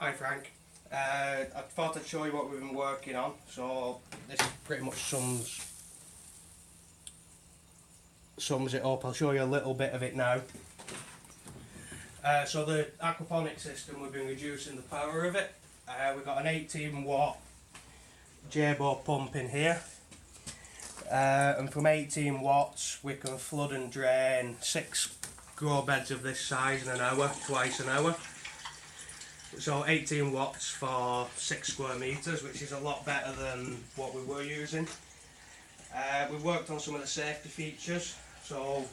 Hi Frank. I thought I'd show you what we've been working on. So this pretty much sums it up. I'll show you a little bit of it now. So the aquaponics system, we've been reducing the power of it. We've got an 18 watt J-bow pump in here. And from 18 watts we can flood and drain 6 grow beds of this size in an hour, twice an hour. So 18 watts for 6 square metres, which is a lot better than what we were using. We've worked on some of the safety features. So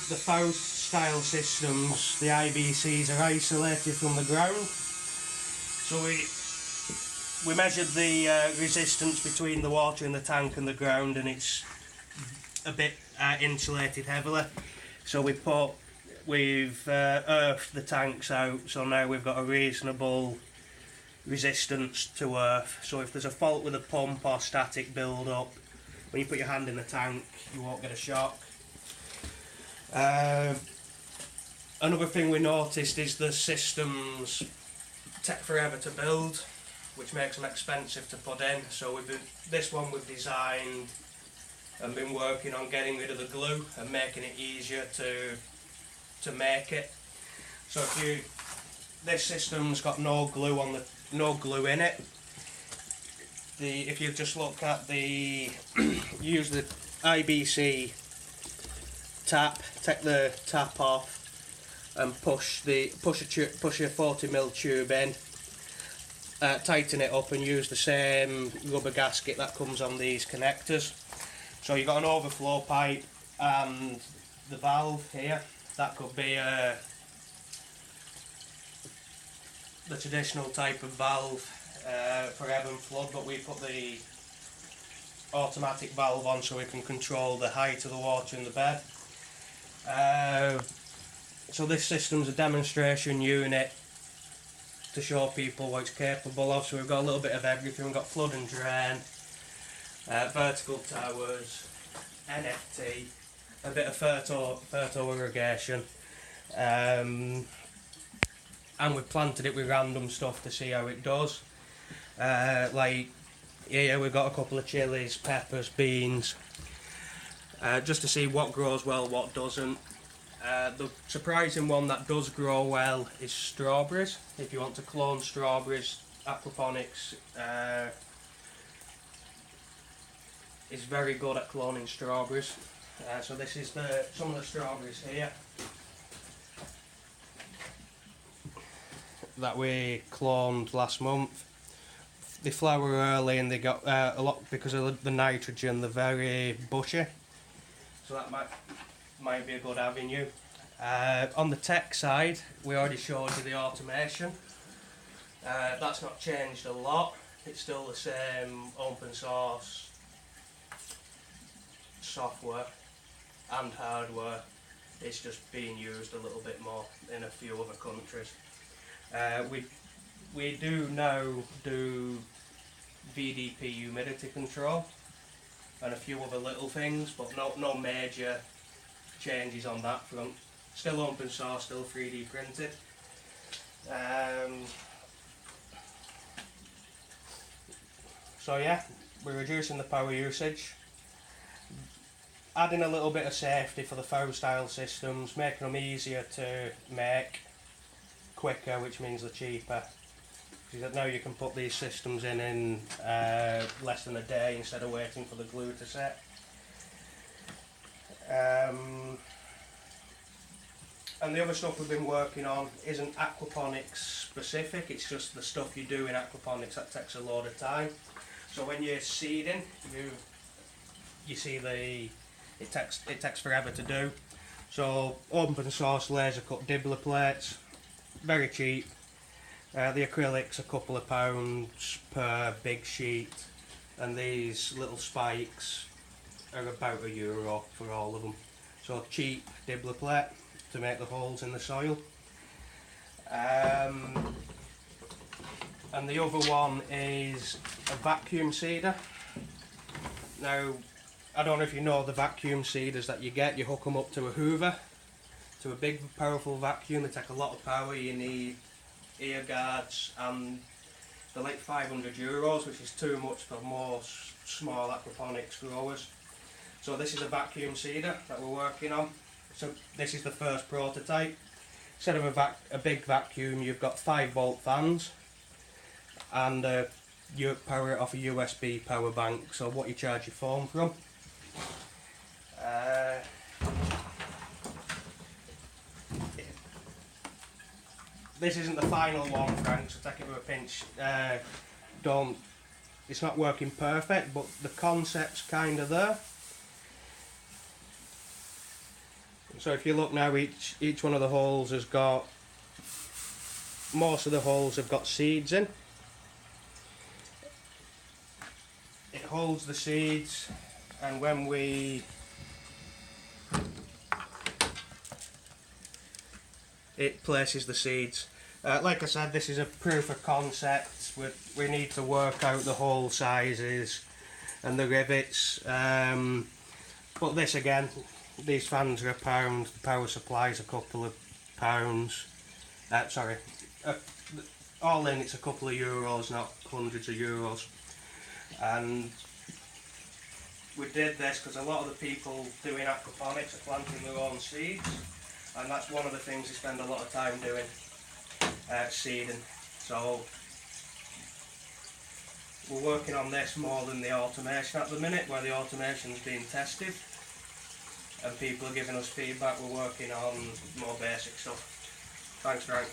the FOW style systems, the IBCs are isolated from the ground. So we measured the resistance between the water in the tank and the ground, and it's a bit insulated heavily. So we've earthed the tanks out, so now we've got a reasonable resistance to earth. So if there's a fault with a pump or static build up, when you put your hand in the tank you won't get a shock. Another thing we noticed is the systems take forever to build, which makes them expensive to put in. So this one we've designed and been working on getting rid of the glue and making it easier to make it. So this system's got no glue in it. If you just look at use the IBC tap, take the tap off and push a 40mm tube in, tighten it up and use the same rubber gasket that comes on these connectors. So you've got an overflow pipe and the valve here. That could be the traditional type of valve for ebb and flood, but we put the automatic valve on so we can control the height of the water in the bed. So this system's a demonstration unit to show people what it's capable of. So we've got a little bit of everything. We've got flood and drain, vertical towers, NFT, a bit of fertile irrigation, and we've planted it with random stuff to see how it does. Like here we've got a couple of chilies, peppers, beans, just to see what grows well, what doesn't. The surprising one that does grow well is strawberries. If you want to clone strawberries, Aquaponics is very good at cloning strawberries. So this is some of the strawberries here that we cloned last month. They flower early and they got a lot, because of the nitrogen, they're very bushy. So that might be a good avenue. On the tech side, we already showed you the automation. That's not changed a lot. It's still the same open source software and hardware. It's just being used a little bit more in a few other countries. We do now do VDP humidity control and a few other little things, but no major changes on that front. Still open source, still 3D printed. So yeah, we're reducing the power usage, adding a little bit of safety for the FOW style systems, making them easier to make, quicker, which means they're cheaper. Because now you can put these systems in less than a day instead of waiting for the glue to set. And the other stuff we've been working on isn't aquaponics specific, it's just the stuff you do in aquaponics that takes a lot of time. So when you're seeding, you see it takes forever to do. So open source laser cut dibbler plates, very cheap. The acrylic's a couple of pounds per big sheet, and these little spikes are about €1 for all of them. So cheap dibbler plate to make the holes in the soil. And the other one is a vacuum seeder. Now, I don't know if you know the vacuum seeders that you get. You hook them up to a hoover, to a big powerful vacuum. They take a lot of power. You need ear guards, and they're like €500, which is too much for most small aquaponics growers. So this is a vacuum seeder that we're working on. So this is the first prototype. Instead of a big vacuum, you've got 5-volt fans, and you power it off a USB power bank. So what you charge your phone from. This isn't the final one, Frank, so take it with a pinch. It's not working perfect, but the concept's kind of there. So if you look now, each one of the holes has got, most of the holes have got seeds in. It holds the seeds, and when it places the seeds. Like I said, this is a proof of concept. We need to work out the hole sizes and the rivets. But this again, these fans are £1, the power supply is a couple of pounds. All in it's a couple of euros, not hundreds of euros. And we did this because a lot of the people doing aquaponics are planting their own seeds, and that's one of the things they spend a lot of time doing, seeding. So we're working on this more than the automation at the minute, where the automation's being tested and people are giving us feedback. We're working on more basic stuff. Thanks, Frank.